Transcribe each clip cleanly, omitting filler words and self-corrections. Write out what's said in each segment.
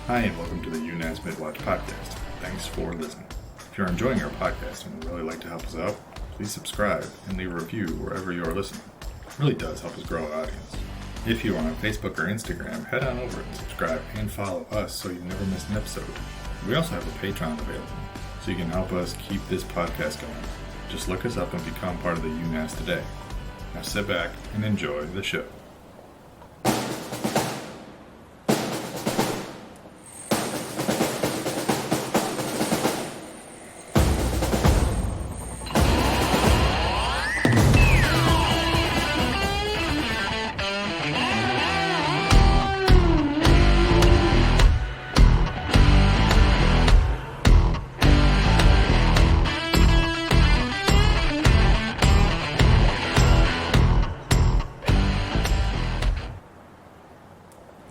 Hi, and welcome to the UNAS Midwatch podcast. Thanks for listening. If you're enjoying our podcast and would really like to help us out, please subscribe and leave a review wherever you are listening. It really does help us grow our audience. If you are on Facebook or Instagram, head on over and subscribe and follow us so you never miss an episode. We also have a Patreon available, so you can help us keep this podcast going. Just look us up and become part of the UNAS today. Now sit back and enjoy the show.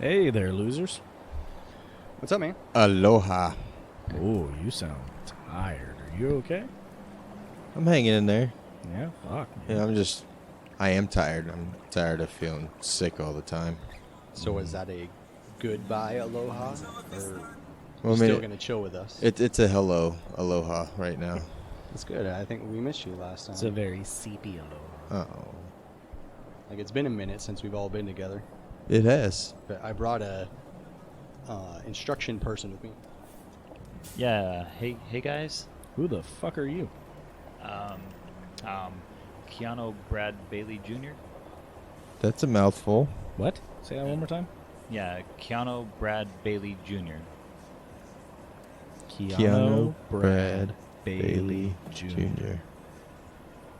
Hey there, losers. What's up, man? Aloha. Oh, you sound tired. Are you okay? I'm hanging in there. Yeah, fuck, man. Yeah, I am tired. I'm tired of feeling sick all the time. So is that a goodbye aloha? Or Well, still going to chill with us? It's a hello, aloha right now. That's good. I think we missed you last time. It's a very sepia aloha. Oh, Like, it's been a minute since we've all been together. it has. But I brought a instruction person with me. Yeah, hey guys. Who the fuck are you? Keanu Brad Bailey Jr. That's a mouthful. What? Say that one more time. Yeah, Keanu Brad Bailey Jr. Keanu Brad Bailey Jr.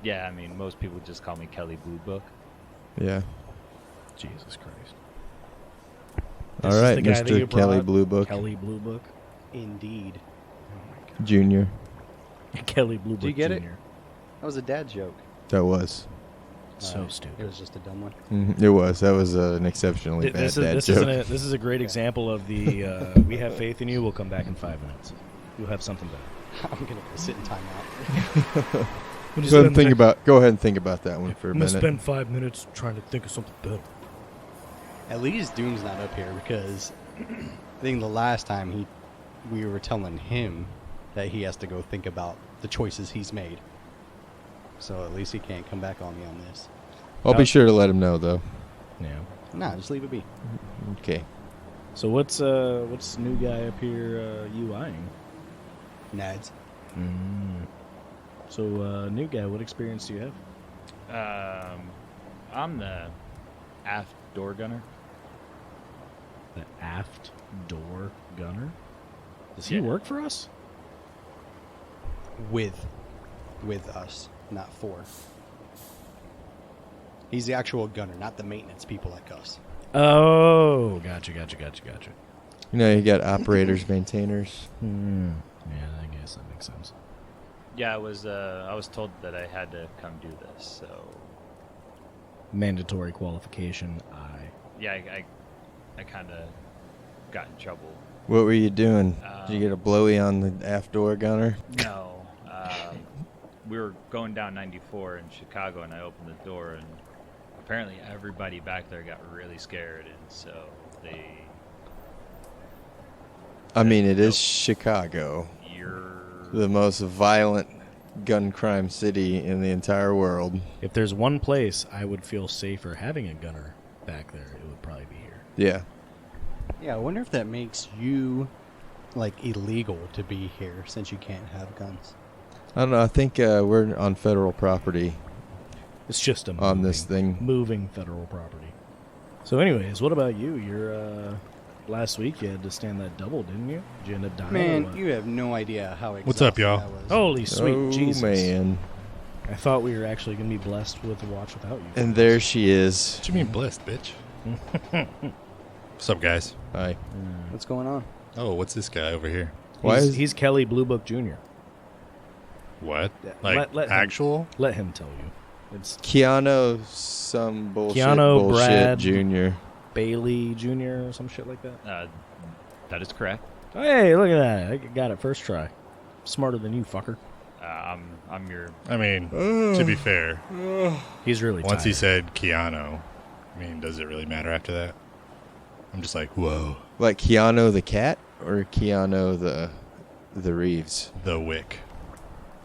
Yeah, I mean, most people just call me Kelly Blue Book. Yeah. Jesus Christ. All This is right, the guy that you Mr. Kelly brought? Blue Book Kelly Blue Book. Indeed. Jr. Kelly Blue Book Did you get Jr. it? That was a dad joke. That was. So It stupid. was just a dumb one. It was. That was an exceptionally bad dad joke. This is a great example of the we have faith in you. We'll come back in 5 minutes. You'll have something better. I'm going to sit in timeout. Go ahead and think about that one for a I'm going to minute. spend 5 minutes trying to think of something better. At least Doom's not up here because I think the last time we were telling him that he has to go think about the choices he's made. So at least he can't come back on me on this. I'll be sure to let him know, though. Yeah. Nah, just leave it be. Okay. So what's new guy up here you eyeing? Nads. So new guy, what experience do you have? I'm the aft door gunner. The aft door gunner. Does he Yeah. work for us? With us, not for. He's the actual gunner, not the maintenance people like us. Oh, gotcha. You know, you got operators, maintainers. Yeah, I guess that makes sense. Yeah, I was told that I had to come do this, so Mandatory qualification. yeah, I kind of got in trouble. What were you doing? Did you get a blowy on the aft door gunner? No, we were going down 94 in Chicago, and I opened the door, and apparently everybody back there got really scared, and so they. I mean, it is Chicago, the most violent gun crime city in the entire world. If there's one place I would feel safer having a gunner back there, it would probably be here. Yeah. Yeah, I wonder if that makes you, like, illegal to be here since you can't have guns. I don't know. I think we're on federal property It's just on this thing. moving federal property. So, anyways, what about you? You're last week you had to stand that double, didn't you? Did you end up dying? or Man, what? you have no idea how exhausting What's up, y'all? that was. Holy sweet Oh, Jesus! man. I thought we were actually going to be blessed with a watch without you. And there she is. What you mean blessed, bitch? What's up, guys? Hi. What's going on? Oh, what's this guy over here? Why is He's Kelly Blue Book Jr. What? Yeah, Like let him- actual? Let him tell you. It's Keanu some bullshit Keanu Brad Jr.? Bailey Jr. or some shit like that. That is correct. Hey, look at that! I got it first try. Smarter than you, fucker. I'm your. I mean, to be fair, He's really once he tired. said Keanu, I mean, does it really matter after that? I'm just like, whoa. Like Keanu the cat? Keanu the Reeves? The Wick.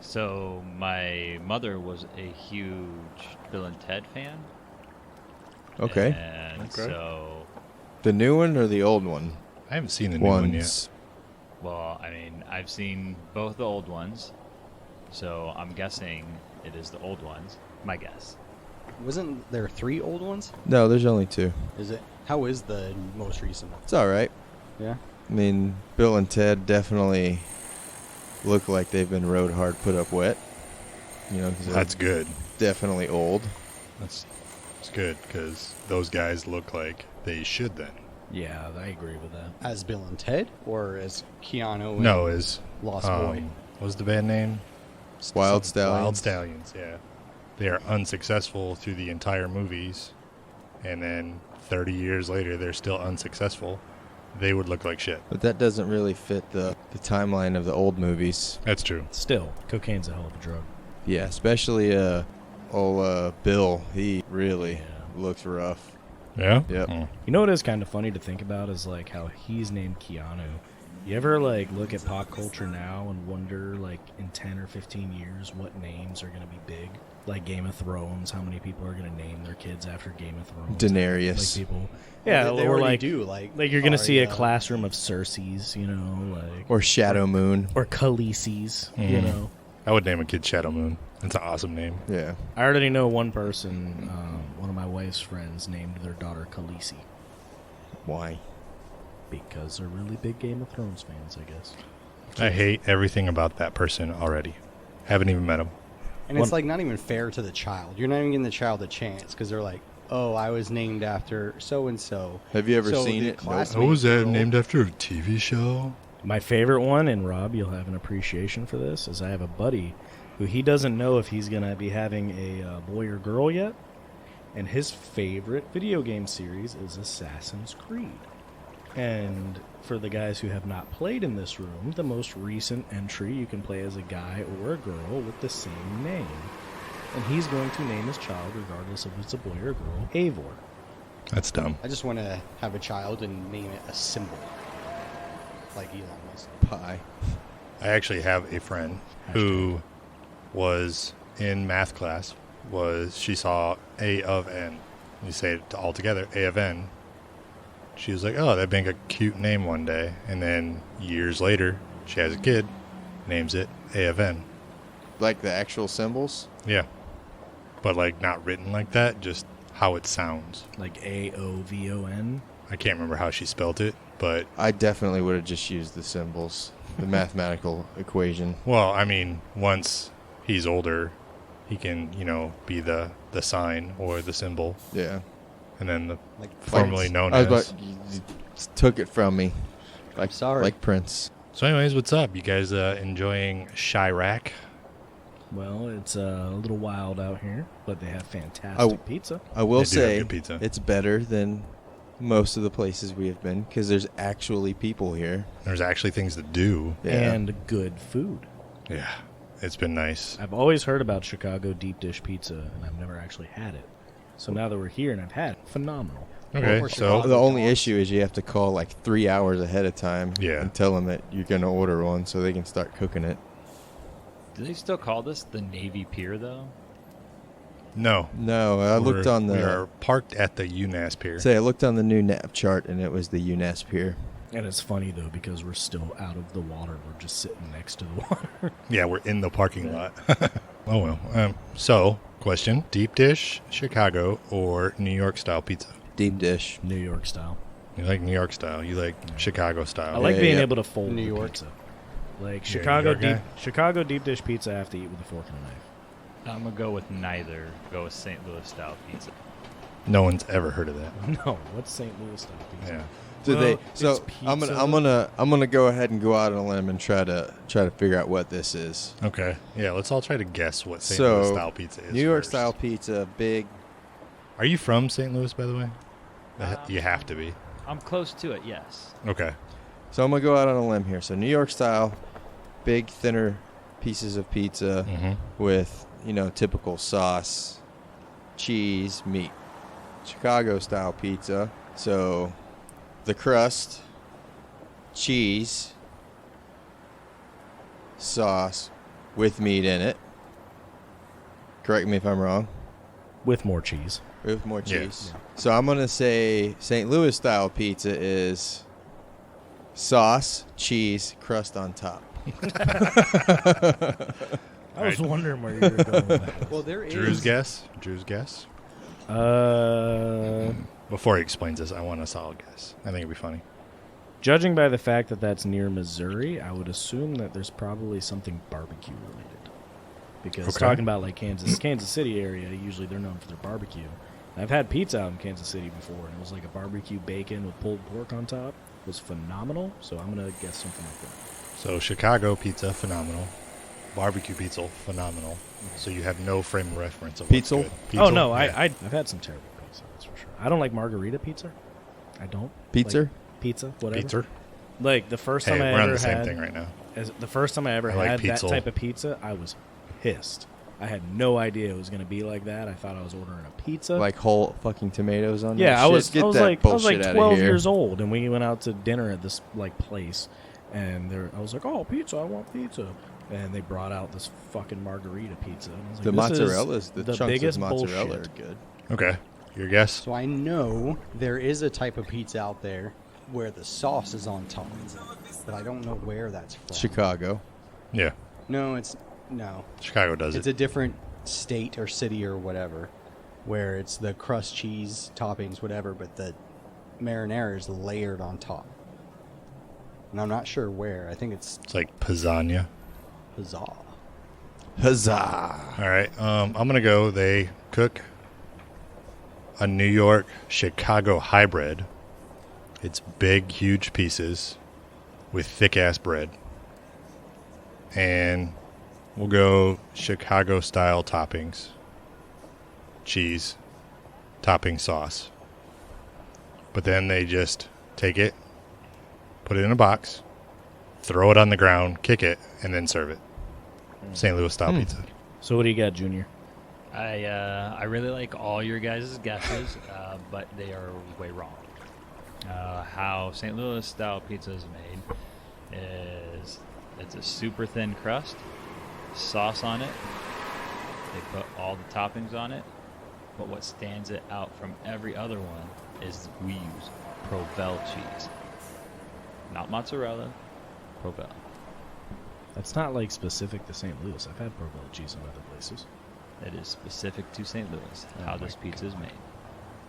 So my mother was a huge Bill and Ted fan. Okay. And Okay. so, The new one or the old one? I haven't seen the new one yet. Ones. well, I mean, I've seen both the old ones. So I'm guessing it is the old ones. My guess. Wasn't there 3 old ones? No, there's only 2. Is it? How is the most recent one? It's all right. Yeah. I mean, Bill and Ted definitely look like they've been rode hard, put up wet. You know, 'cause they're That's good. definitely old. That's good because those guys look like they should then. Yeah, I agree with that. As Bill and Ted, or as Keanu? And No, is Lost Boy. what was the band name? Wild Stallions. Wild Stallions. Yeah, they are unsuccessful through the entire movies, and then 30 years later they're still unsuccessful. They would look like shit. But that doesn't really fit the timeline of the old movies. That's true. Still, cocaine's a hell of a drug. Yeah, especially Bill. He really looks rough. Yeah. Yep. You know what is kind of funny to think about is like how he's named Keanu. You ever like look at pop culture now and wonder like in 10 or 15 years what names are going to be big? Like Game of Thrones, how many people are going to name their kids after Game of Thrones? Daenerys. Like people. Yeah, they or already like do. Like you're going to see a Arya. classroom of Cerseis, you know, like Or Shadow Moon. or Khaleesi's, you know. I would name a kid Shadow Moon. That's an awesome name. Yeah. I already know one person, one of my wife's friends named their daughter Khaleesi Why? because they're really big Game of Thrones fans, I guess. I hate everything about that person already. Haven't even met him. And it's like not even fair to the child. You're not even giving the child a chance because they're like, "Oh, I was named after so and so." Have you ever So seen the it? class- Oh, was that named after a TV show? My favorite one, and Rob, you'll have an appreciation for this, is I have a buddy who he doesn't know if he's going to be having a boy or girl yet, and his favorite video game series is Assassin's Creed. And for the guys who have not played in this room, the most recent entry you can play as a guy or a girl with the same name. And he's going to name his child, regardless if it's a boy or girl, Eivor. That's dumb. I just want to have a child and name it a symbol, like Elon Musk. Pie. I actually have a friend who was in math class. She saw A of N. You say it all together, A of N. She was like, "Oh, that'd make a cute name one day." And then years later, she has a kid, names it A of N. Like the actual symbols? Yeah, but like not written like that, just how it sounds. Like AOVON. I can't remember how she spelt it, but I definitely would have just used the symbols. The mathematical equation. well, I mean, once he's older, he can, be the sign or the symbol, Yeah. and then the Like formerly known I was as. about, you took it from me. Like, Sorry. Like Prince. So, anyways, what's up? You guys enjoying Chirac? Well, it's a little wild out here, but they have fantastic pizza. I will They do have say good pizza. it's better than most of the places we have been because there's actually people here. There's actually things to do. Yeah. And good food. Yeah, it's been nice. I've always heard about Chicago deep dish pizza, and I've never actually had it. So now that we're here and I've had it, phenomenal. Okay, Or so Chicago. The only issue is you have to call like 3 hours ahead of time Yeah. and tell them that you're going to order one so they can start cooking it. Do they still call this the Navy Pier, though? no, No, I looked on We the are parked at the UNAS Pier. I looked on the new nav chart and it was the UNES Pier. And it's funny, though, because we're still out of the water. We're just sitting next to the water. Yeah, we're in the parking lot. Oh well. So, question: deep dish, Chicago, or New York style pizza? Deep dish. New York style. You like New York style? You like Chicago style? I like Yeah, being yeah. able to fold New the York. pizza. Like New Chicago York guy? Chicago deep dish pizza, I have to eat with a fork and a knife. I'm going to go with neither. Go with St. Louis style pizza. No one's ever heard of that. No, what's St. Louis style pizza? Yeah. Do Well, they? it's So I'm pizza. gonna go ahead and go out on a limb and try to figure out what this is. Okay. Yeah. Let's all try to guess what St. So, Louis style pizza is. New York first. style pizza, big. Are you from St. Louis, by the way? Uh, You have to be. I'm close to it, yes. Okay. So I'm gonna go out on a limb here. So New York style, big thinner pieces of pizza Mm-hmm. with typical sauce, cheese, meat. Chicago style pizza. So the crust, cheese sauce with meat in it. Correct me if I'm wrong. With more cheese. With more Yeah. cheese. Yeah. So I'm going to say St. Louis style pizza is sauce, cheese, crust on top. I was wondering where you were going with that. Well, there Drew's is. guess. Drew's guess. Uh, Before he explains this, I want a solid guess. I think it'd be funny. Judging by the fact that that's near Missouri, I would assume that there's probably something barbecue related. Because Okay. talking about like Kansas City area, usually they're known for their barbecue. I've had pizza out in Kansas City before, and it was like a barbecue bacon with pulled pork on top. It was phenomenal, so I'm going to guess something like that. So Chicago pizza, phenomenal. Barbecue pizza, phenomenal. So you have no frame of reference of Pizza? what's good. Oh, no, Yeah. I've had some terrible pizza, that's for sure. I don't like margarita pizza. I don't. Pizza? Like pizza, whatever. Pizza. Like, the first Hey, time I we're on ever the same had... thing right now. The first time I ever I like had that pizza. type of pizza, I was pissed. I had no idea it was going to be like that. I thought I was ordering a pizza. Like whole fucking tomatoes on yeah, that I shit? was. Get I was that like bullshit outta 12 here. years old, and we went out to dinner at this like place, and I was like, "Oh, pizza! I want pizza!" And they brought out this fucking margarita pizza. And I was like, The "This is mozzarella's, the chunks biggest of mozzarella bullshit." are good. Okay. Your guess? So I know there is a type of pizza out there where the sauce is on top, but I don't know where that's from. Chicago. Yeah. No. Chicago does It's it. a different state or city or whatever, where it's the crust, cheese, toppings, whatever, but the marinara is layered on top. And I'm not sure where. I think it's It's like pizzagna. Huzzah. Huzzah! All right. I'm going to go. They cook a New York Chicago hybrid. It's big, huge pieces with thick ass bread. And we'll go Chicago style toppings, cheese, topping sauce. But then they just take it, put it in a box, throw it on the ground, kick it, and then serve it. St. Louis style pizza. So what do you got, Junior? I really like all your guys' guesses, but they are way wrong. How St. Louis style pizza is made is it's a super thin crust, sauce on it. They put all the toppings on it, but what stands it out from every other one is we use Provel cheese, not mozzarella, Provel. That's not like specific to St. Louis. I've had Provel cheese in other places. It is specific to St. Louis how this pizza is made.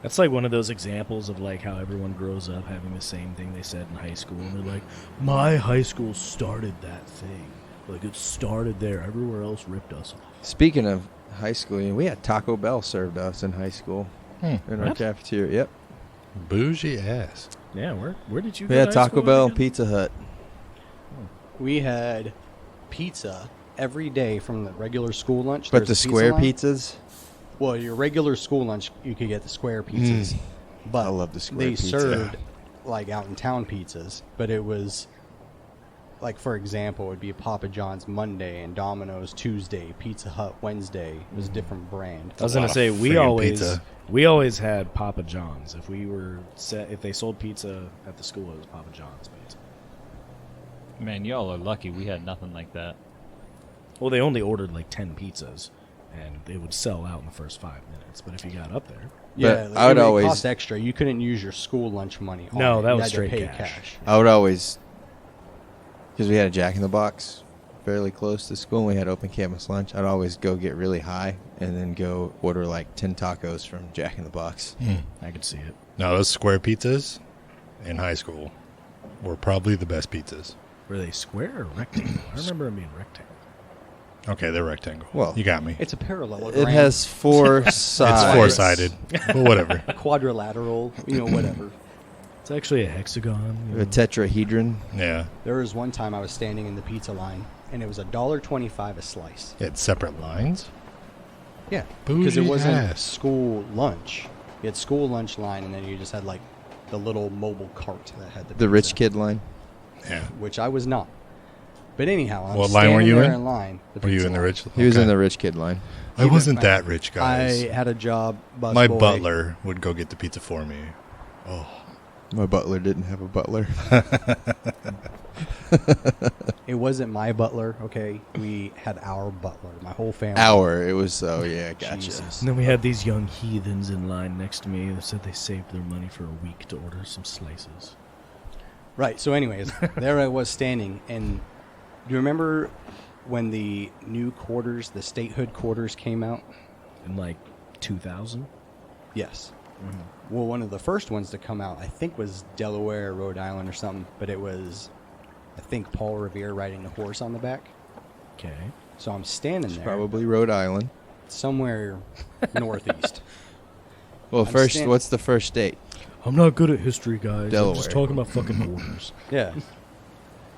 That's like one of those examples of like how everyone grows up having the same thing they said in high school, and they're like, "My high school started that thing. Like it started there. Everywhere else ripped us off." Speaking of high school, we had Taco Bell served us in high school in our What? cafeteria. Yep. Bougie ass. Yeah, where did you? We go had to high Taco school Bell, again? Pizza Hut. We had pizza every day from the regular school lunch. But There's the a pizza square line. pizzas? Well, your regular school lunch, you could get the square pizzas. But I love the square they pizza. served like out in town pizzas, but it was like, for example, it would be Papa John's Monday and Domino's Tuesday, Pizza Hut Wednesday. It was a different brand. I was a gonna lot say of we friggin' always pizza. we always had Papa John's. If they sold pizza at the school, it was Papa John's pizza. Man, y'all are lucky we had nothing like that. Well, they only ordered like 10 pizzas, and they would sell out in the first 5 minutes. But if you got up there, Yeah, But I would it always- cost extra. You couldn't use your school lunch money. On No, it. that You was had to straight pay cash. I would always, because we had a Jack in the Box fairly close to school, and we had open campus lunch. I'd always go get really high and then go order like 10 tacos from Jack in the Box. I could see it. No, those square pizzas in high school were probably the best pizzas. Were they square or rectangle? I remember them being rectangle. Okay, they're rectangle. Well, you got me. It's a parallelogram. It has four sides. It's four-sided, but whatever. quadrilateral, whatever. It's actually a hexagon. you A know. tetrahedron. Yeah, There was one time I was standing in the pizza line, and it was $1.25 a slice. it had separate lines. Yeah, because it Bougie wasn't ass. school lunch. You had school lunch line, and then you just had like the little mobile cart that had the The pizza, rich kid line. Yeah. which I was not. But anyhow, I What was line were standing you there in? line. Were you pizza in the line. rich? He was Okay. in the rich kid line. I wasn't that rich, guys. I had a job. My busboy. butler would go get the pizza for me. Oh, My butler didn't have a butler. It wasn't my butler, okay? We had our butler, my whole family. It was, gotcha. Jesus. And then we had these young heathens in line next to me that said they saved their money for a week to order some slices. Right, so anyways, there I was standing, and do you remember when the new quarters, the statehood quarters came out? In like 2000? Yes. Mm-hmm. Well, one of the first ones to come out, I think, was Delaware, Rhode Island, or something, but it was, I think, Paul Revere riding the horse on the back. Okay. So I'm standing there. Probably Rhode Island. Somewhere northeast. Well, what's the first state? I'm not good at history, guys. Delaware. I'm just talking about fucking quarters. Yeah.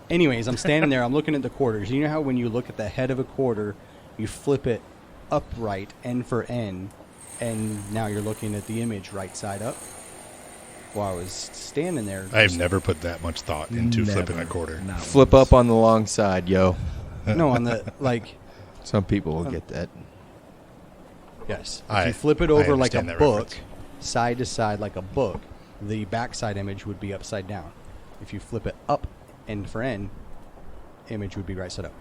Anyways, I'm standing there. I'm looking at the quarters. You know how when you look at the head of a quarter, you flip it upright, end for end, and now you're looking at the image right side up? Well, I was standing there. I've never put that much thought into Never. flipping a quarter. Not Flip once. up on the long side, yo. No, on the, like, Some people will get that. yes. If I- you flip it I over like a understand that book, reference. side to side like a book, the backside image would be upside down. If you flip it up, end for end, image would be right side up.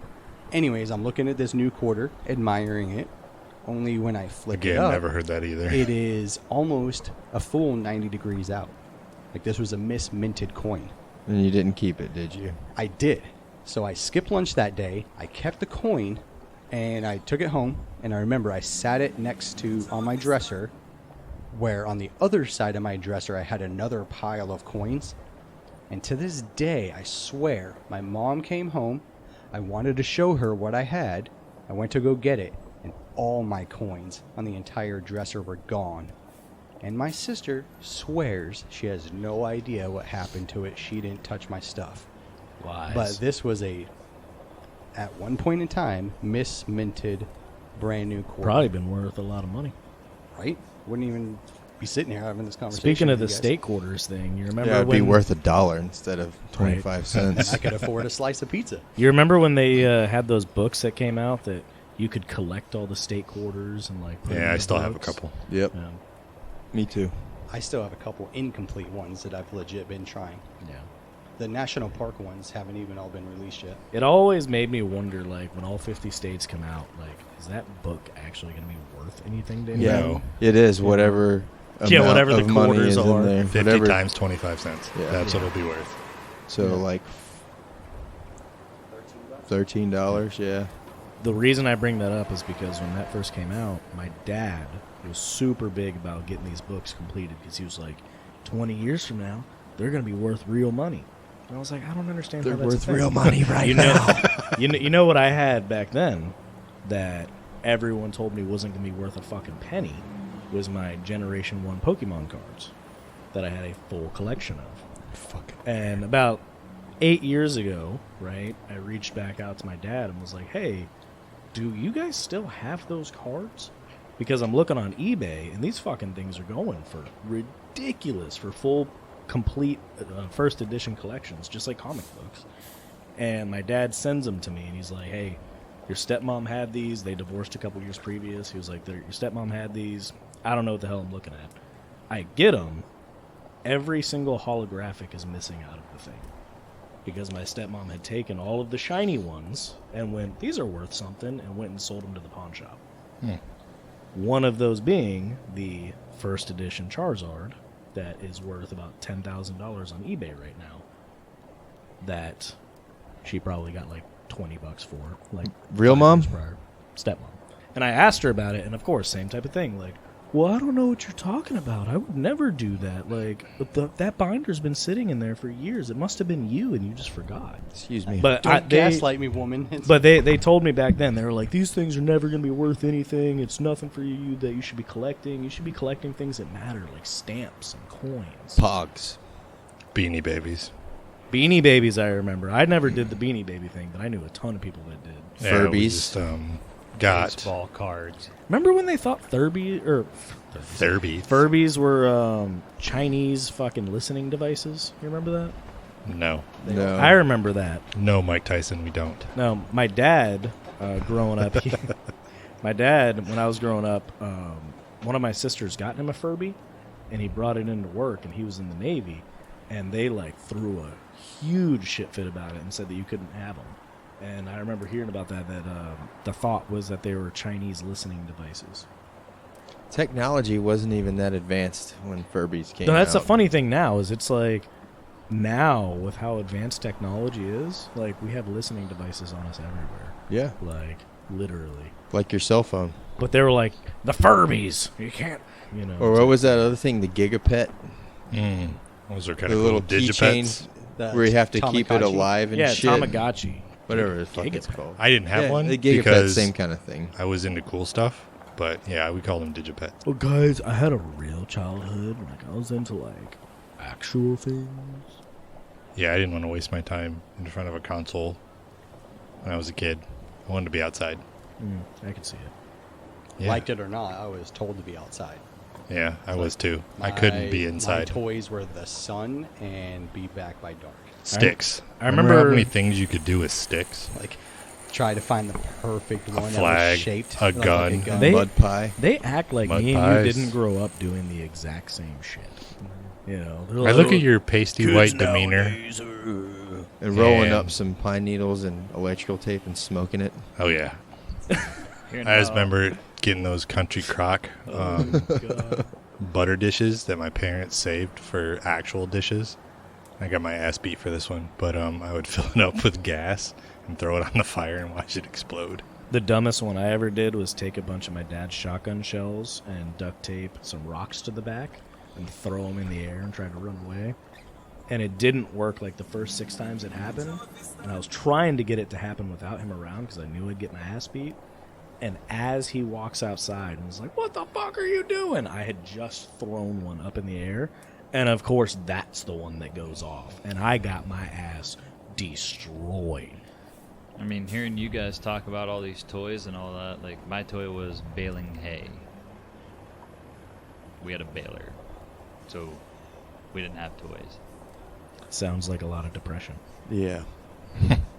Anyways, I'm looking at this new quarter, admiring it. Only when I flip it Again, up, never heard that either. it is almost a full 90 degrees out. Like this was a misminted coin. And you didn't keep it, did you? I did. So I skipped lunch that day. I kept the coin, and I took it home. And I remember I sat it next to on my dresser, where on the other side of my dresser I had another pile of coins. And to this day, I swear, my mom came home. I wanted to show her what I had. I went to go get it, and all my coins on the entire dresser were gone. And my sister swears she has no idea what happened to it. She didn't touch my stuff. Lies. But this was at one point in time, misminted, brand new quarter. Probably been worth a lot of money. Right? Wouldn't even be sitting here having this conversation. Speaking of with the you guys. state quarters thing, you remember Yeah, it'd when be worth $1 instead of 25 And cents. I could afford a slice of pizza. You remember when they had those books that came out that you could collect all the state quarters and like put them Yeah, in I the still have a books? couple. Yep, Yeah. me too. I still have a couple incomplete ones that I've legit been trying. Yeah. The national park ones haven't even all been released yet. It always made me wonder, like, when all 50 states come out, like, is that book actually going to be worth anything to anyone? Yeah, No. it is whatever. Yeah, amount whatever the of money quarters is in are. there. 50 Whatever- times 25 cents. Yeah. That's what it'll be worth. So like $13. Yeah. The reason I bring that up is because when that first came out, my dad was super big about getting these books completed because he was like, 20 years from now, they're going to be worth real money. And I was like, I don't understand They're how that's a worth thing. real money right you know, now. you know what I had back then that everyone told me wasn't going to be worth a fucking penny was my Generation 1 Pokemon cards that I had a full collection of. Fucking And about 8 years ago, right, I reached back out to my dad and was like, hey, do you guys still have those cards? Because I'm looking on eBay, and these fucking things are going for ridiculous for full, complete first edition collections, just like comic books. And my dad sends them to me, and he's like, hey, your stepmom had these. They divorced a couple years previous. He was like, your stepmom had these. I don't know what the hell I'm looking at. I get them. Every single holographic is missing out of the thing. Because my stepmom had taken all of the shiny ones and went, these are worth something, and went and sold them to the pawn shop. One of those being the first edition Charizard that is worth about $10,000 on eBay right now. That she probably got like $20 for. Like Real 5 mom? years prior. Stepmom. And I asked her about it, and of course, same type of thing. Like, well, I don't know what you're talking about. I would never do that. Like, but that binder's been sitting in there for years. It must have been you, and you just forgot. Excuse me. But Don't gaslight me, woman. It's- But they told me back then, they were like, these things are never going to be worth anything. It's nothing for you that you should be collecting. You should be collecting things that matter, like stamps and coins. Pogs. Beanie Babies. Beanie Babies, I remember. I never did the Beanie Baby thing, but I knew a ton of people that did. Yeah, we Furbies. just, got Baseball cards. Remember when they thought Furbies were Chinese fucking listening devices? You remember that? No. No. I remember that. No, Mike Tyson, we don't. No, my dad, growing up, my dad, when I was growing up, one of my sisters got him a Furby, and he brought it into work, and he was in the Navy, and they like threw a huge shit fit about it and said that you couldn't have them. And I remember hearing about that the thought was that they were Chinese listening devices. Technology wasn't even that advanced when Furbies came No, that's out. the funny thing now is it's like now with how advanced technology is, like we have listening devices on us everywhere. Yeah, Like literally. like your cell phone. But they were like, the Furbies. You can't, you know. Or what was that other thing, the Gigapet? Those are kind The of little cool keychains digipets. where you have to keep it Tamagotchi? alive and Yeah, shit. Tamagotchi. Whatever the fuck it's Gigapet. called. I didn't have Yeah, one the Gigapet, because same kind of thing. I was into cool stuff. But yeah, we call them digipets. Well, guys, I had a real childhood. Like, I was into, like, actual things. Yeah, I didn't want to waste my time in front of a console when I was a kid. I wanted to be outside. I can see it. Yeah. Liked it or not, I was told to be outside. Yeah, I was too. I couldn't be My inside. toys were the sun and be back by dark. Sticks. I Remember remember- how many things you could do with sticks? Like, try to find the perfect one that flag, was shaped a like gun. They- Mud pie. They act like Mud me pies. and you didn't grow up doing the exact same shit. You know, they're I like, look at your pasty white demeanor. And rolling And- up some pine needles and electrical tape and smoking it. Oh yeah, Here I just now. remember getting those country crock butter dishes that my parents saved for actual dishes. I got my ass beat for this one, but I would fill it up with gas and throw it on the fire and watch it explode. The dumbest one I ever did was take a bunch of my dad's shotgun shells and duct tape some rocks to the back and throw them in the air and try to run away. And it didn't work like the first 6 times it happened. And I was trying to get it to happen without him around because I knew I'd get my ass beat. And as he walks outside and was like, "What the fuck are you doing?" I had just thrown one up in the air. And of course, that's the one that goes off. And I got my ass destroyed. I mean, hearing you guys talk about all these toys and all that, like my toy was baling hay. We had a baler, so we didn't have toys. Sounds like a lot of depression. Yeah.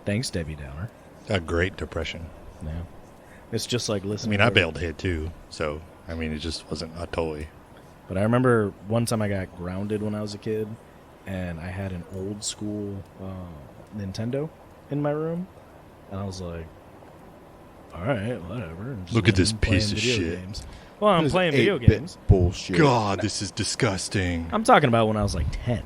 Thanks, Debbie Downer. A Great Depression. Yeah. It's just like I listening mean, to I bailed hay too, so I mean, it just wasn't a toy. But I remember one time I got grounded when I was a kid, and I had an old school Nintendo in my room, and I was like, all right, whatever. And just Look at this playing piece of video shit. Games. Well, I'm This playing video 8-bit games. Bullshit. God, this is disgusting. I'm talking about when I was like 10,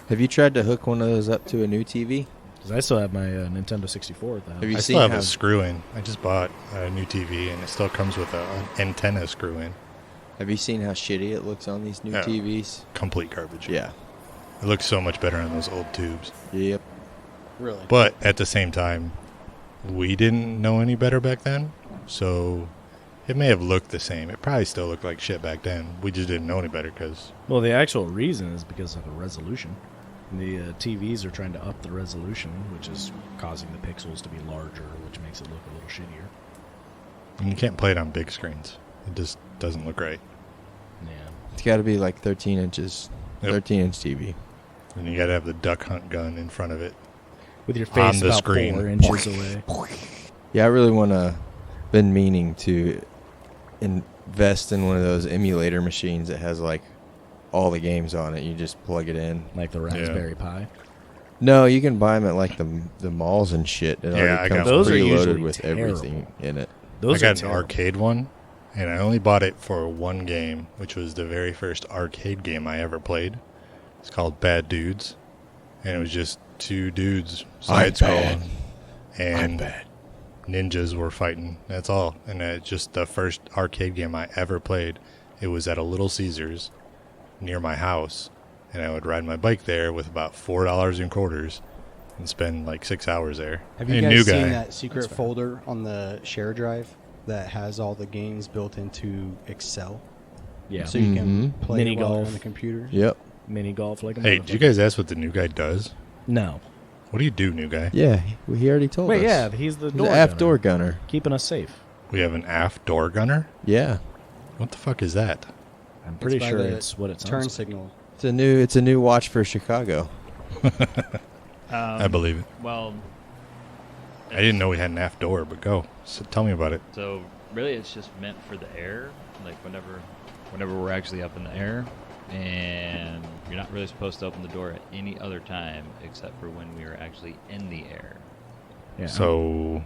Have you tried to hook one of those up to a new TV? because I still have my Nintendo 64 at the house. Have you I seen still have how a screw in. I just bought a new TV, and it still comes with an antenna screw in. Have you seen how shitty it looks on these new Yeah. TVs? Complete garbage. Yeah. It looks so much better on those old tubes. Yep. Really? But at the same time, we didn't know any better back then, so it may have looked the same. It probably still looked like shit back then. We just didn't know any better because Well, the actual reason is because of the resolution. The TVs are trying to up the resolution, which is causing the pixels to be larger, which makes it look a little shittier. you can't play it on big screens. It just doesn't look right. Yeah. It's got to be like 13 inches. Yep. 13-inch TV. And you got to have the duck hunt gun in front of it. With your On face the about screen. 4 inches away. Yeah, I really want to. Been meaning to invest in one of those emulator machines that has like all the games on it. You just plug it in. Like the Raspberry Pi. No, you can buy them at like the malls and shit. It Yeah, already I comes got Those are preloaded usually with terrible. everything in it. Those I are got an terrible. arcade one, and I only bought it for one game, which was the very first arcade game I ever played. It's called Bad Dudes, and it was just 2 dudes side scrolling, and ninjas were fighting. That's all. And it's just the first arcade game I ever played. It was at a Little Caesars near my house, and I would ride my bike there with about $4 in quarters and spend like 6 hours there. Have you And guys new seen guy. that secret folder on the share drive that has all the games built into Excel? Yeah. So you can play Mini it while they're golf. on the computer? Yep. Mini golf like a Hey, did you motherfucker. guys ask what the new guy does? No. What do you do, new guy? Yeah, he already told Wait, us. yeah, he's the He's door the aft gunner. door gunner. Keeping us safe. We have an aft door gunner? Yeah, What the fuck is that? I'm pretty by sure the it's what it sounds Turn like. signal. it's a new watch for Chicago. I believe it. Well, I didn't know we had an aft door, but go. So tell me about it. so really, it's just meant for the air. Like whenever we're actually up in the air, And you're not really supposed to open the door at any other time except for when we are actually in the air. Yeah. So,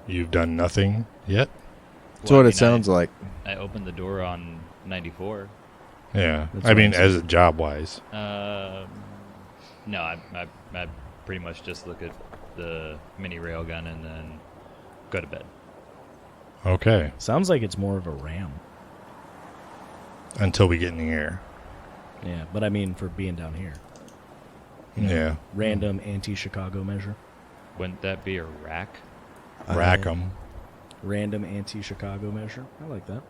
you've done nothing yet? That's what it sounds like. I opened the door on 94. Yeah. That's I mean, what as a job-wise. No, I pretty much just look at the mini railgun and then go to bed. Okay. Sounds like it's more of a ram. Until we get in the air. Yeah, but I mean for being down here. Yeah. Random anti-Chicago measure. Wouldn't that be a rack? Rack 'em. Random anti-Chicago measure. I like that.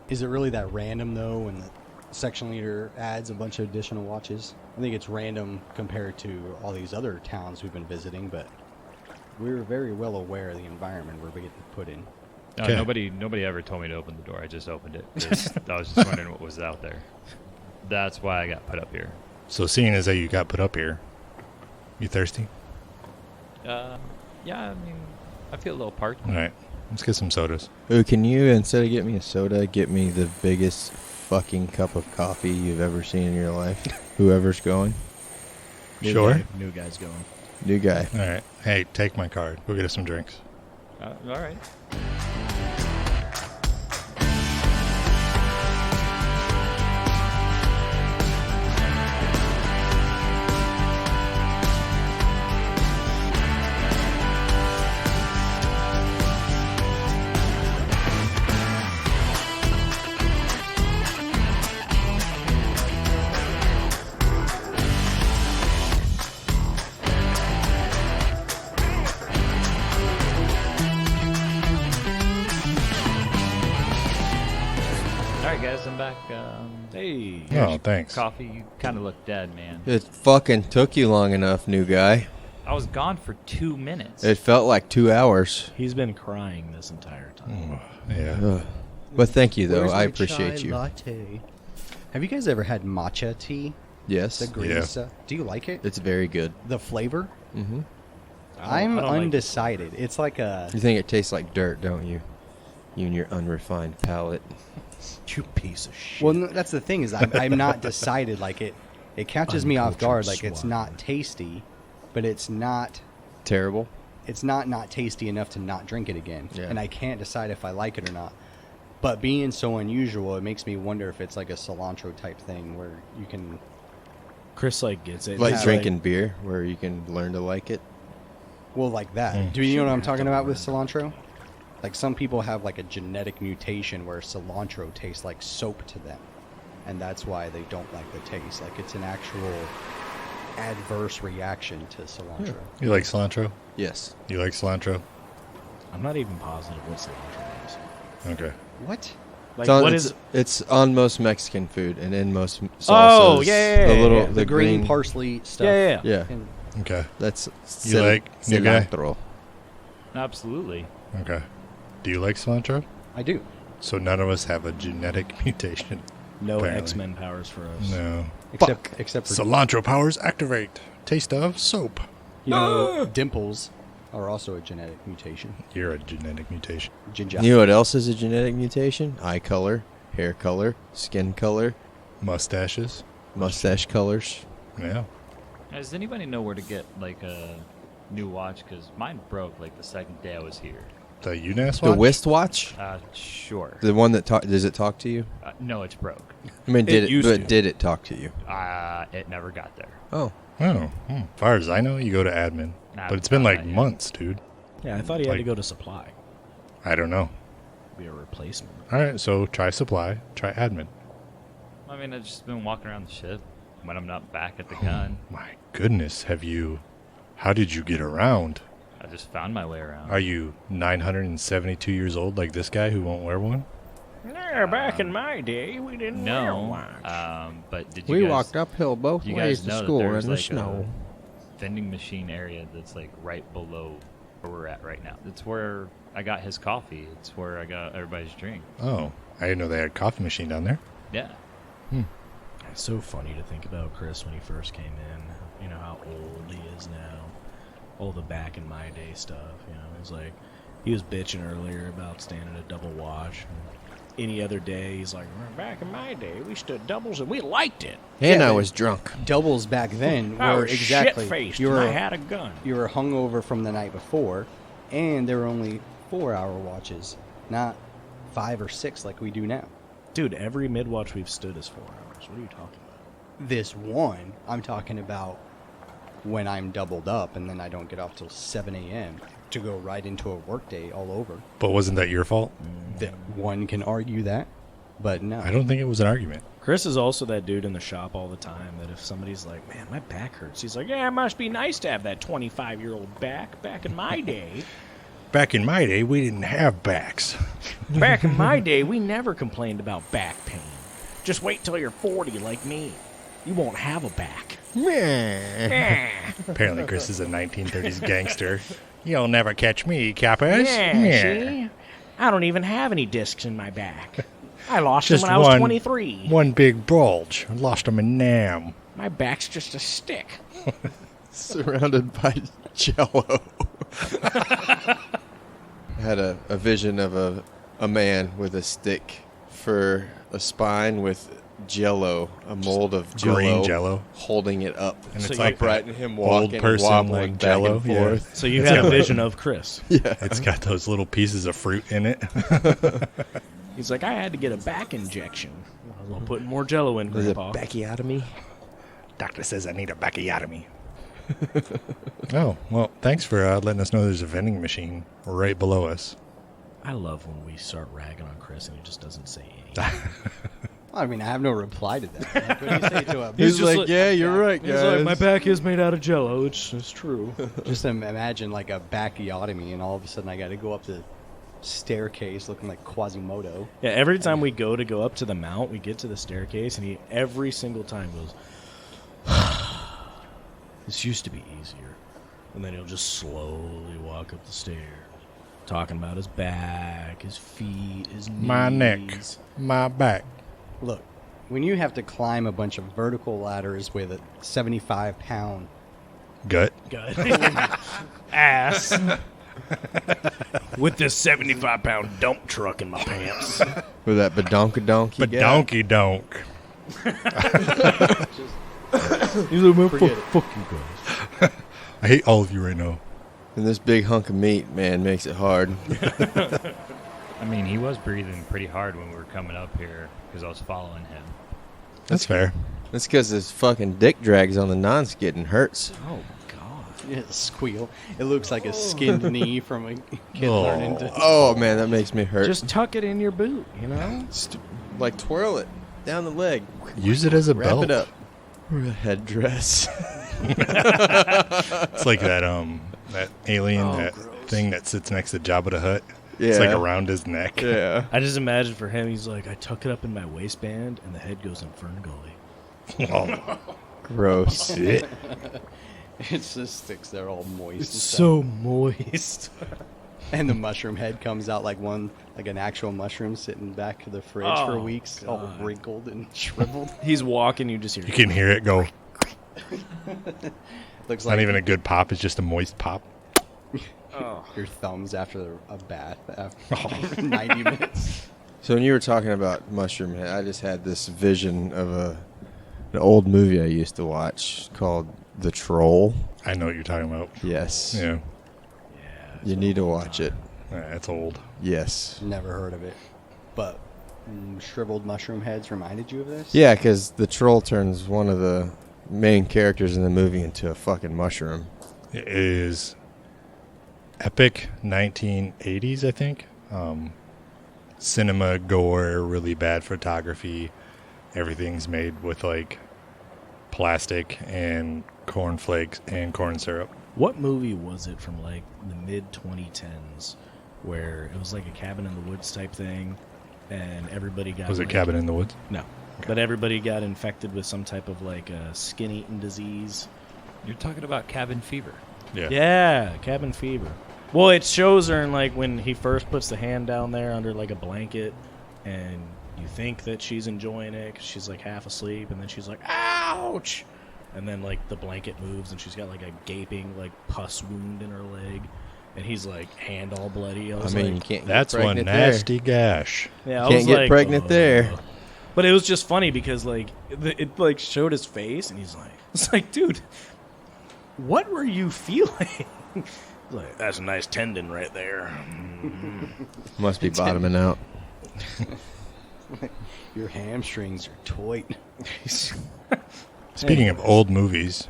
Is it really that random, though, when the section leader adds a bunch of additional watches? I think it's random compared to all these other towns we've been visiting, but we're very well aware of the environment we're getting put in. No, Okay. nobody ever told me to open the door. I just opened it. I was just wondering what was out there. That's why I got put up here. So, seeing as that you got put up here, you thirsty? Yeah, I mean, I feel a little parched. All right. Let's get some sodas. Ooh, can you, instead of getting me a soda, get me the biggest fucking cup of coffee you've ever seen in your life? Whoever's going. Sure. New guy's going. New guy. All right. Hey, take my card. Go get us some drinks. All right. All right, guys, I'm back. Hey. Oh, thanks. Coffee, you kind of look dead, man. It fucking took you long enough, new guy. I was gone for 2 minutes. It felt like 2 hours. He's been crying this entire time. Yeah. Ugh. But thank you, though. Where's I my appreciate chai you. latte? Have you guys ever had matcha tea? Yes. The green Yeah. stuff. Do you like it? It's very good. The flavor? Mm-hmm. I'm I don't like undecided. It's like a You think it tastes like dirt, don't you? You and your unrefined palate. You piece of shit. well. That's the thing is I'm not decided. Like it catches me off guard. Like it's swine. not tasty, but it's not Terrible. not tasty enough to not drink it again. Yeah. And I can't decide if I like it or not. But being so unusual, it makes me wonder if it's like a cilantro type thing where you can. Chris gets it. Like He's drinking beer, where you can learn to like it. Well, like that. Do you know what I'm talking about with cilantro? Like some people have like a genetic mutation where cilantro tastes like soap to them, and that's why they don't like the taste. Like it's an actual adverse reaction to cilantro. You like cilantro? Yes. You like cilantro? I'm not even positive what cilantro is. Okay. What? Like, It's on, what it's, is? it's on most Mexican food and in most salsas. Oh, yeah, The little, yeah. the green parsley stuff. Yeah. Yeah, And Okay. that's You like new guy? cilantro. Absolutely. Okay. Do you like cilantro? I do. So none of us have a genetic mutation. No Apparently. X-Men powers for us. No. Except for Cilantro powers activate. Taste of soap. you know, dimples are also a genetic mutation. You're a genetic mutation. Ginger. You know what else is a genetic mutation? Eye color, hair color, skin color, Mustaches. mustache colors. Yeah. Does anybody know where to get like a new watch? Because mine broke like the second day I was here. The UNAS The watch? Wist watch? Sure. The one that does it talk to you? No, it's broke. I mean, It used to. did it talk to you? It never got there. Oh, Oh. As far as I know, you go to admin. Nah, But it's been not like yet. months, dude. Yeah, I thought he had to Like- go to supply. I don't know. Be a replacement. All right, so try supply, try admin. I mean, I've just been walking around the ship when I'm not back at the gun. My goodness, how did you get around? I just found my way around. Are you 972 years old like this guy who won't wear one? Yeah, back in my day, we didn't wear a No, watch. but did you we guys, walked uphill both you ways guys to know school that in there's the like snow. a vending machine area that's like right below where we're at right now? It's where I got his coffee. It's where I got everybody's drink. Oh, I didn't know they had a coffee machine down there. Yeah. It's so funny to think about Chris when he first came in. You know how old he is now. All the back in my day stuff. You know, it's like he was bitching earlier about standing a double watch. any other day, he's like, back in my day, we stood doubles and we liked it. And Yeah, I but- was drunk. Doubles back then I were was exactly shit-faced you and I were had a gun. you were hungover from the night before, and there were only 4-hour watches, not 5 or 6 like we do now. Dude, every mid-watch we've stood is 4 hours. What are you talking about? This one, I'm talking about when I'm doubled up and then I don't get off till 7 a.m. to go right into a workday all over. But wasn't that your fault? That one can argue that, but no. I don't think it was an argument. Chris is also that dude in the shop all the time that if somebody's like, man, my back hurts, he's like, yeah, it must be nice to have that 25-year-old back in my day. Back in my day, we didn't have backs. Back in my day, we never complained about back pain. Just wait till you're 40 like me. You won't have a back. Apparently, Chris is a 1930s gangster. You'll never catch me, Kappas. See? I don't even have any discs in my back. I lost Just them when I was one. 23. One big bulge. I lost him in Nam. My back's just a stick. Surrounded by jello. I had a vision of a man with a stick for a spine with jello, a mold of jello, Green Jello. holding it up. And So it's you- like upright that and him old walking and person wobbling like back Jello. and forth. So you It's had a got- vision of Chris. Yeah. It's got those little pieces of fruit in it. He's like, I had to get a back injection. I'll put more jello in, Is it Grandpa. backiotomy? Doctor says I need a backiotomy. Oh, well, thanks for letting us know there's a vending machine right below us. I love when we start ragging on Chris and he just doesn't say anything. I mean, I have no reply to that. Like, what do you say to a He's just like, like- yeah, you're right, He's guys. like, my back is made out of jello. It's true. Just imagine like a backiotomy, and all of a sudden I got to go up the staircase looking like Quasimodo. Yeah, every time we go up to the mount, we get to the staircase, and he every single time goes, this used to be easier. And then he'll just slowly walk up the stairs, talking about his back, his feet, his knees. My neck, my back. Look, when you have to climb a bunch of vertical ladders with a 75-pound Gut. Good. Ass. With this 75-pound dump truck in my pants. With that badonkadonk But you got. donkey donk. He's like, man, Forget it. fuck you guys. I hate all of you right now. And this big hunk of meat, man, makes it hard. I mean, he was breathing pretty hard when we were coming up here because I was following him. That's fair. That's because his fucking dick drags on the non-skid and hurts. Oh, God. Yeah, squeal. It looks like a skinned knee from a kid Oh. learning to. Oh, man, that makes me hurt. Just tuck it in your boot, you know? like twirl it down the leg. Use it as a Wrap belt. it up. Or a headdress. It's like that that alien, Oh, that gross. thing that sits next to Jabba the Hutt. It's like around his neck. Yeah. I just imagine for him, he's like, I tuck it up in my waistband, and the head goes in Fern Gully. Oh, Gross. shit. It just sticks there all moist. It's and stuff. so moist. And the mushroom head comes out like an actual mushroom sitting back to the fridge for Oh, weeks, all God. wrinkled and shriveled. He's walking, you just hear. You can hear it go. Looks Not like even a good pop. It's just a moist pop. Oh. your thumbs after a bath after 90 minutes. So when you were talking about mushroom head, I just had this vision of an old movie I used to watch called The Troll. I know what you're talking about. Yes. Yeah. You need to watch it. That's old. Yes. Never heard of it. But shriveled mushroom heads reminded you of this? Yeah, because the troll turns one of the main characters in the movie into a fucking mushroom. It is epic 1980s, I think. Cinema gore, really bad photography. Everything's made with like plastic and cornflakes and corn syrup. What movie was it from like the mid 2010s where it was like a cabin in the woods type thing and everybody got Was it like, Cabin in the Woods? No. But everybody got infected with some type of like skin eating disease. You're talking about cabin fever. Yeah, cabin fever. Well, it shows her in like when he first puts the hand down there under like a blanket and you think that she's enjoying it 'cause she's like half asleep and then she's like, ouch! And then like the blanket moves and she's got like a gaping like pus wound in her leg. and he's like hand all bloody. I I was mean, you like, can't get That's one pregnant there. nasty gash. yeah, I Can't was get like, pregnant there. But it was just funny because like it like showed his face, and he's like, it's like, dude, what were you feeling? Like, that's a nice tendon right there. Must be bottoming out. Your hamstrings are tight. Speaking of old movies,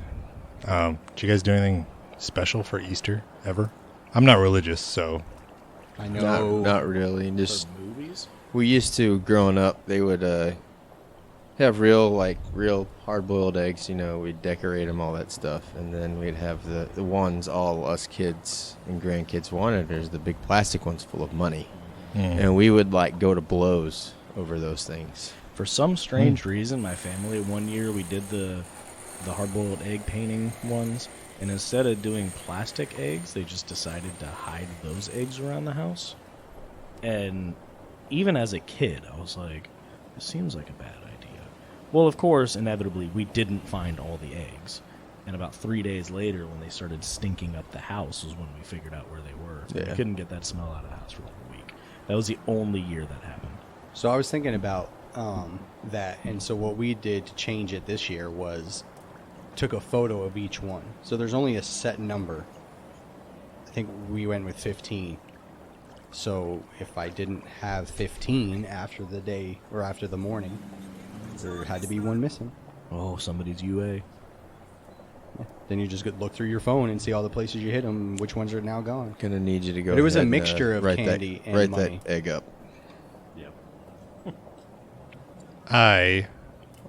did you guys do anything special for Easter ever? I'm not religious, so I know. Not really. Just For movies? we used to growing up. They would have real hard-boiled eggs. You know, we'd decorate them, all that stuff, and then we'd have the ones all us kids and grandkids wanted. There's the big plastic ones full of money, and we would like go to blows over those things. For some strange reason, my family, one year we did the hard-boiled egg painting ones, and instead of doing plastic eggs, they just decided to hide those eggs around the house. And even as a kid, I was like, this seems like a bad idea. Well, of course, inevitably, we didn't find all the eggs. And about 3 days later, when they started stinking up the house, was when we figured out where they were. Yeah. We couldn't get that smell out of the house for like a week. That was the only year that happened. So I was thinking about that, and so what we did to change it this year was took a photo of each one. So there's only a set number. I think we went with 15. So if I didn't have 15 after the day or after the morning, there had to be one missing. Oh, somebody's UA. Then you just could look through your phone and see all the places you hit them, which ones are now gone. Gonna need you to go. But it was a ahead and, mixture of write candy that, and write money. that egg up. I,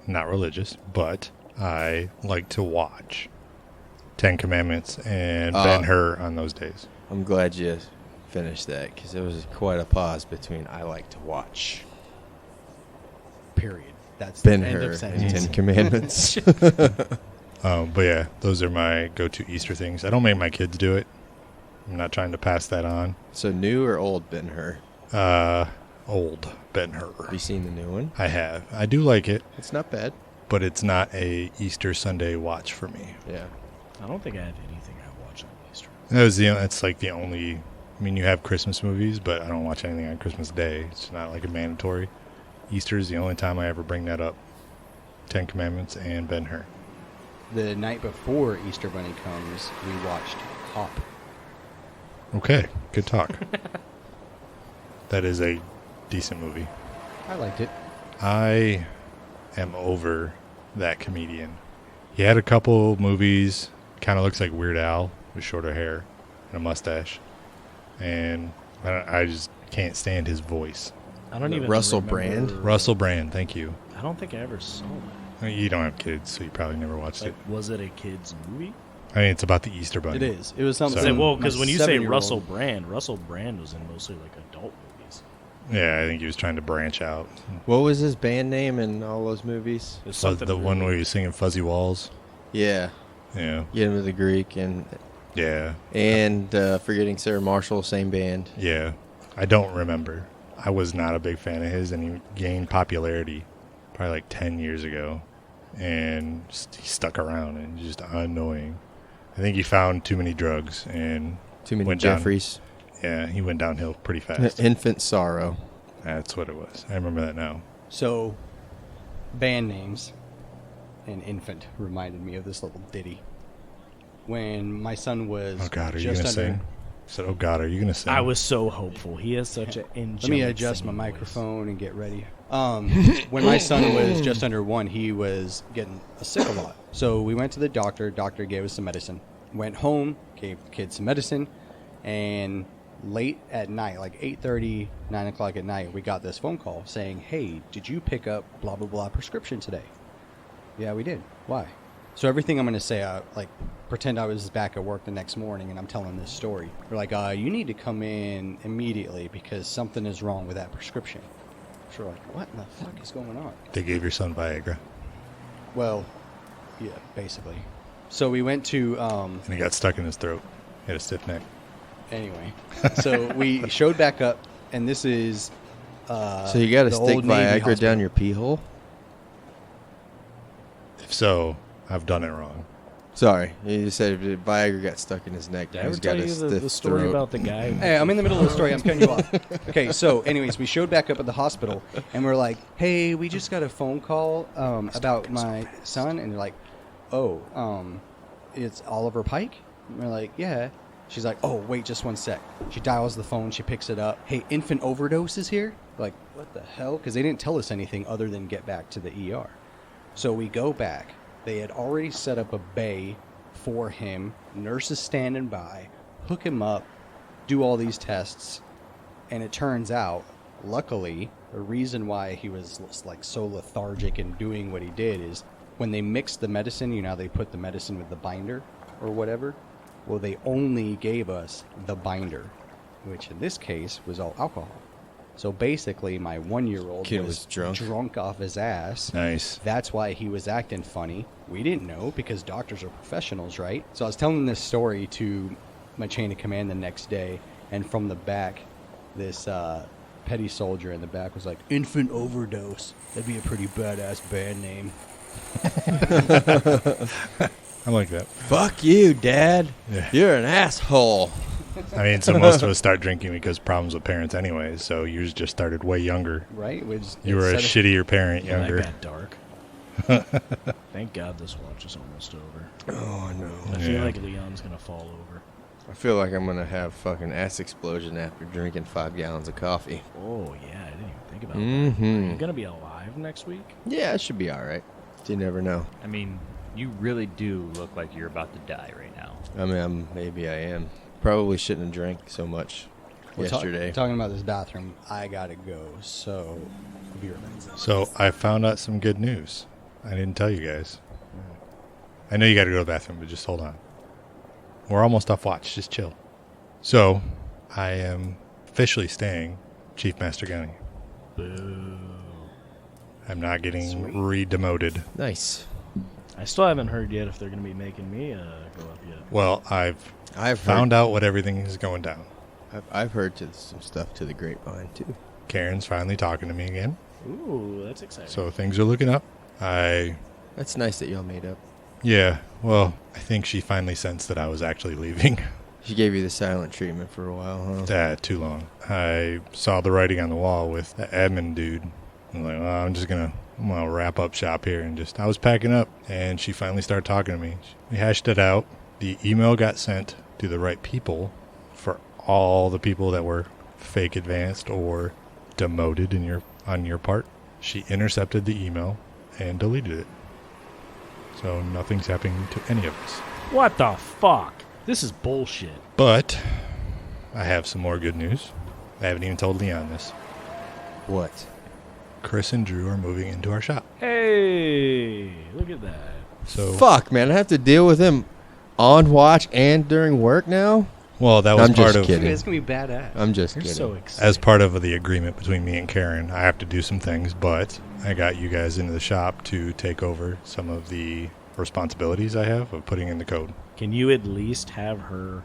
not religious, but I like to watch Ten Commandments and Ben-Hur on those days. I'm glad you finished that because there was quite a pause between I like to watch Period. That's the end Ben-Hur of and sentence. Ten Commandments. But yeah, those are my go-to Easter things. I don't make my kids do it. I'm not trying to pass that on. So new or old Ben-Hur? Old Ben-Hur. Have you seen the new one? I have. I do like it, It's not bad. but it's not a Easter Sunday watch for me. Yeah. I don't think I have anything I watch on Easter. It's like the only. I mean, you have Christmas movies, but I don't watch anything on Christmas Day. It's not like a mandatory. Easter is the only time I ever bring that up. Ten Commandments and Ben-Hur. The night before Easter Bunny comes, we watched Hop. Okay, good talk. That is a decent movie. I liked it. I am over that comedian. He had a couple movies, kind of looks like Weird Al with shorter hair and a mustache. And I just can't stand his voice. I don't even Russell remember- Brand? Russell Brand, thank you. I don't think I ever saw that. You don't have kids, so you probably never watched Like, it. was it a kid's movie? I mean, it's about the Easter Bunny. It is. It was something. So- Well, my because when you say 7-year-old Russell Brand was in mostly like adult movies. Yeah, I think he was trying to branch out. What was his band name in all those movies? It's So something the one really- where he was singing Fuzzy Walls. Yeah. Yeah. Get him to the Greek and Yeah. Forgetting Sarah Marshall, same band. Yeah. I don't remember. I was not a big fan of his, and he gained popularity probably like 10 years ago. And he stuck around, and just annoying. I think he found too many drugs and Too many went down- Jeffries. Yeah, he went downhill pretty fast. Infant Sorrow. That's what it was. I remember that now. So, band names and infant reminded me of this little ditty. When my son was Oh, God, are you just going to under, sing? I said, oh, God, are you going to sing? I was so hopeful. He has such an angelic let me adjust my singing voice. microphone and get ready. When my son was just under 1, he was getting sick a lot. So we went to the doctor. Doctor gave us some medicine. Went home, gave the kid some medicine, and late at night, like 8:30, 9 o'clock at night, we got this phone call saying, "Hey, did you pick up blah blah blah prescription today?" Yeah, we did. Why? So everything I'm going to say, like, pretend I was back at work the next morning and I'm telling this story. They're like, you need to come in immediately because something is wrong with that prescription. So we're like, what in the fuck is going on? They gave your son Viagra, Well, yeah, basically. So we went to, and he got stuck in his throat. He had a stiff neck. anyway. So we showed back up, and this is, So you got to the stick old Navy Viagra hospital. down your pee hole? If so, I've done it wrong. Sorry, you just said if Viagra got stuck in his neck. Did I ever he's tell got a you the stiff story throat. about the guy? Hey, I'm in the middle of the story. I'm cutting you off. Okay, so anyways, we showed back up at the hospital, and we're like, hey, we just got a phone call about my son. And they're like, oh, it's Oliver Pike? And we're like, yeah. She's like, oh, wait, just one sec. She dials the phone. She picks it up. Hey, infant overdose is here? Like, what the hell? Because they didn't tell us anything other than get back to the ER. So we go back. They had already set up a bay for him. Nurses standing by, hook him up, do all these tests. And it turns out, luckily, the reason why he was like so lethargic in doing what he did is when they mixed the medicine, you know how they put the medicine with the binder or whatever? Well, they only gave us the binder, which in this case was all alcohol. So basically, my 1-year-old Kid was was drunk. off his ass. Nice. That's why he was acting funny. We didn't know because doctors are professionals, right? So I was telling this story to my chain of command the next day, and from the back, this petty soldier in the back was like, infant overdose. That'd be a pretty badass band name. I like that. Fuck you, Dad. Yeah. You're an asshole. I mean, so most of us start drinking because problems with parents anyways, so yours just started way younger. Right? You were a shittier parent Yeah, younger. that got dark. Thank God this watch is almost over. Oh, no. I feel Yeah. like Leon's going to fall over. I feel like I'm going to have fucking ass explosion after drinking 5 gallons of coffee. Oh, yeah, I didn't even think about Mm-hmm. that. Are you going to be alive next week? Yeah, it should be all right. You never know. I mean, you really do look like you're about to die right now. I mean, maybe I am. Probably shouldn't have drank so much yesterday. Talking about this bathroom, I gotta go, so I'll be right back. So I found out some good news. I didn't tell you guys. I know you got to go to the bathroom, but just hold on. We're almost off watch. Just chill. So I am officially staying Chief Master Gunny. Boo. I'm not getting Sweet. re-demoted. Nice. I still haven't heard yet if they're going to be making me go up yet. Well, I've I've found heard, out what everything is going down. I've heard some stuff to the grapevine, too. Karen's finally talking to me again, Ooh, that's exciting. so things are looking up. That's nice that y'all made up. Yeah, well, I think she finally sensed that I was actually leaving. She gave you the silent treatment for a while, huh? Too long. I saw the writing on the wall with the admin dude. I'm like, well, I'm gonna wrap up shop here and I was packing up, and she finally started talking to me. We hashed it out. The email got sent to the right people for all the people that were fake advanced or demoted on your part. She intercepted the email and deleted it. So nothing's happening to any of us. What the fuck? This is bullshit. But I have some more good news. I haven't even told Leon this. What? Chris and Drew are moving into our shop. Hey, look at that. So Fuck, man. I have to deal with him on watch and during work now? well, that was I'm part just of kidding. It's gonna be badass. I'm just You're kidding. so excited. as part of the agreement between me and Karen. I have to do some things, but I got you guys into the shop to take over some of the responsibilities I have of putting in the code. Can you at least have her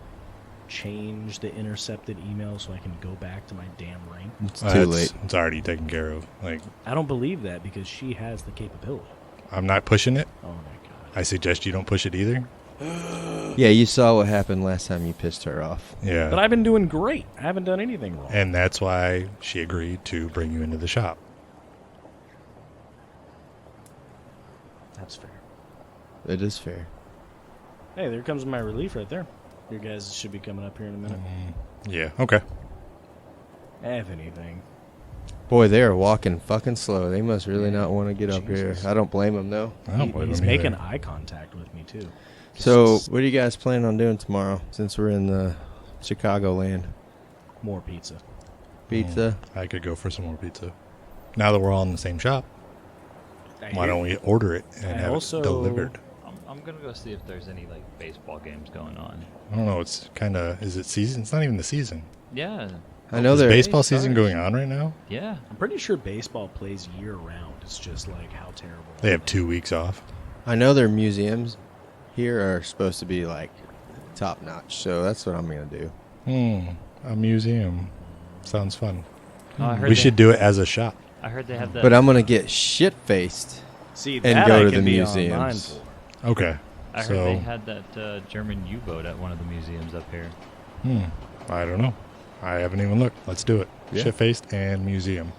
change the intercepted email so I can go back to my damn ring? It's too late. It's already taken care of. Like, I don't believe that because she has the capability. I'm not pushing it. Oh my god. I suggest you don't push it either. Yeah, you saw what happened last time you pissed her off. Yeah. But I've been doing great. I haven't done anything wrong. And that's why she agreed to bring you into the shop. That's fair. It is fair. Hey, there comes my relief right there. You guys should be coming up here in a minute. Yeah, okay. If anything. Boy, they are walking fucking slow. They must really not want to get up here. Jesus. I don't blame them, though. I don't blame He's them either. making eye contact with me, too. So, what do you guys plan on doing tomorrow since we're in the Chicagoland? More pizza. Pizza? I could go for some more pizza. Now that we're all in the same shop, why don't we order it and I have also- it delivered? I'm gonna go see if there's any like baseball games going on. I don't know. It's kind of, is it season? It's not even the season. Yeah, I know Is they're... baseball season stars. going on right now? yeah. I'm pretty sure baseball plays year round. It's just like how terrible. They have 2 weeks off. I know their museums here are supposed to be, like, top-notch, so that's what I'm going to do. A museum. Sounds fun. Oh, I heard We they- should do it as a shop. I heard they have the. But I'm going to get shit-faced. See, And that go I to can the be museums. online for. Okay. I heard they had that German U-boat at one of the museums up here. I don't know. I haven't even looked. Let's do it. Yeah. Shit-faced and museum.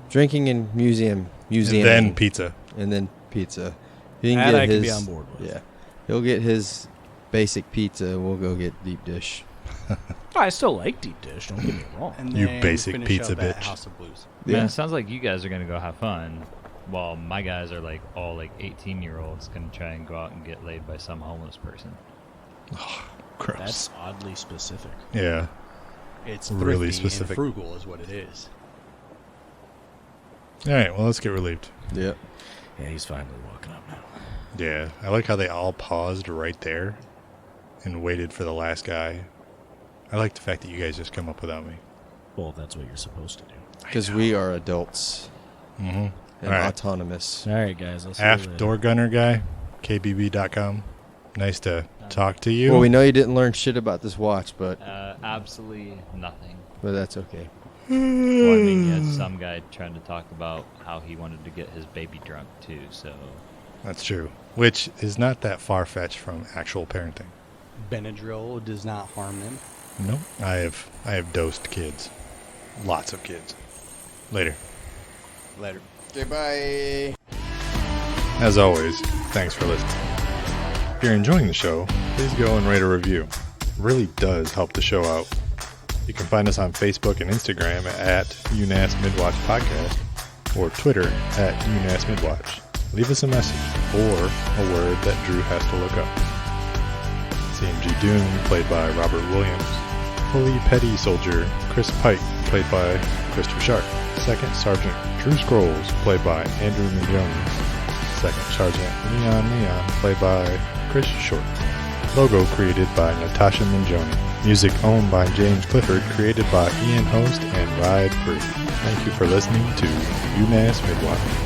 Drinking in museum. And then pizza. And then pizza. He can That get I can his, be on board with. Yeah. He'll get his basic pizza. We'll go get deep dish. I still like deep dish. Don't get me wrong. And You then basic finish pizza up at bitch. House of Blues. Man, it sounds like you guys are gonna go have fun, while my guys are like all like 18-year-olds gonna try and go out and get laid by some homeless person. Gross. That's oddly specific. Yeah. It's Really thrifty specific. and frugal is what it is. All right, well, let's get relieved. Yep. Yeah, he's finally walking up now. Yeah, I like how they all paused right there and waited for the last guy. I like the fact that you guys just come up without me. Well, that's what you're supposed to do. Because we are adults Mm-hmm. and All right. autonomous. All right, guys. I'll see you Aft later. Door Gunner Guy, KBB.com. Nice to talk to you. Well, we know you didn't learn shit about this watch, but Absolutely nothing. that's okay. Well, I mean, you had some guy trying to talk about how he wanted to get his baby drunk too. So That's true. Which is not that far-fetched from actual parenting. Benadryl does not harm them. No, I have dosed kids. Lots of kids. Later. Later. Goodbye. As always, thanks for listening. If you're enjoying the show, please go and rate a review. It really does help the show out. You can find us on Facebook and Instagram at UNAS Midwatch Podcast or Twitter at UNAS Midwatch. Leave us a message or a word that Drew has to look up. CMG Doom, played by Robert Williams. Fully Petty Soldier, Chris Pike, played by Christopher Sharp. Second Sergeant Drew Scrolls, played by Andrew Mingione. Second Sergeant Leon, played by Chris Short. Logo created by Natascha Mingione. Music owned by James Clifford, created by Ian Host and Ride Free. Thank you for listening to UNAS Midwatch.